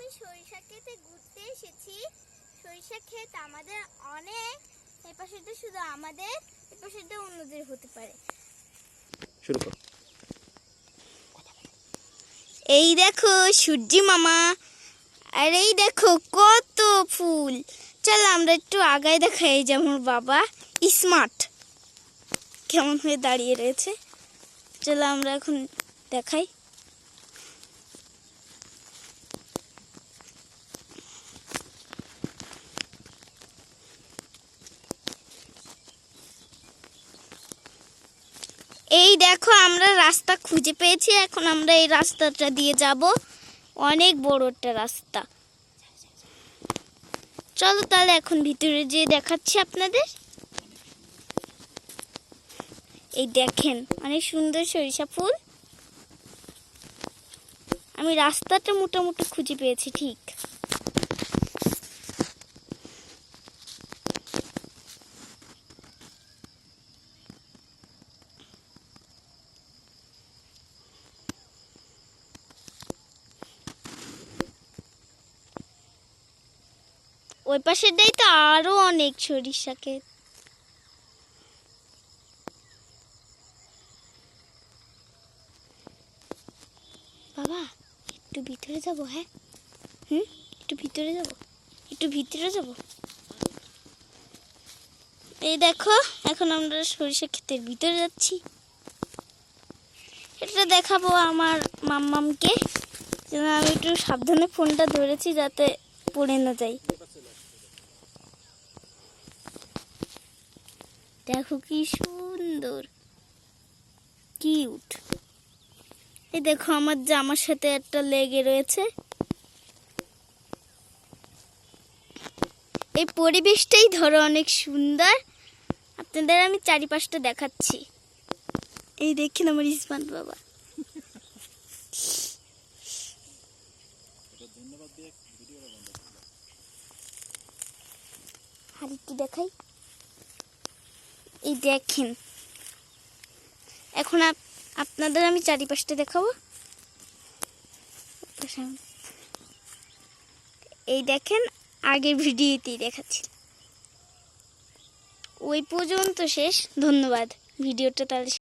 আমি সরিষা ক্ষেতে ঘুরতে এসেছি। সরিষা ক্ষেত আমাদের অনেক, এই পাশেটা শুধু আমাদের, এই পাশেটা অন্যদের হতে পারে। শুরু কর। এই দেখো সূর্যি মামা, আর এই দেখো কত ফুল। চলো আমরা একটু আগায় দেখাই। এই যে আমার বাবা স্মার্ট কেমন হয়ে দাঁড়িয়ে রয়েছে। চলো আমরা এখন দেখাই। এই দেখো আমরা রাস্তা খুঁজে পেয়েছি, এখন আমরা এই রাস্তাটা দিয়ে যাব। অনেক বড় একটা রাস্তা। চলো তাহলে এখন ভিতরে যেয়ে দেখাচ্ছি আপনাদের। এই দেখেন অনেক সুন্দর সরিষা ফুল। আমি রাস্তাটা মোটামুটি খুঁজে পেয়েছি ঠিক। ওই পাশেটাই তো আরো অনেক সরিষা ক্ষেত। বাবা একটু ভিতরে যাব? হ্যাঁ একটু ভিতরে যাব, একটু ভিতরে যাব। এই দেখো এখন আমরা সরিষা ক্ষেতের ভিতরে যাচ্ছি। এটা দেখাবো আমার মাম্মামকে, যেন আমি একটু সাবধানে ফোনটা ধরেছি যাতে পড়ে না যাই। দেখো কি সুন্দর, কিউট। এই দেখো আমার জামার সাথে একটা লেগে রয়েছে। এই পরিবেশটাই ধরো অনেক সুন্দর। আপনাদের আমি চারিপাশটা দেখাচ্ছি। এই দেখেন আমার ইসমাত বাবা। আর একটু দেখাই। এই দেখেন এখন আপনাদের আমি চারিপাশটা দেখাবো। এই দেখেন আগের ভিডিওতেই দেখাচ্ছি। ওই পর্যন্ত শেষ। ধন্যবাদ। ভিডিওটা তাহলে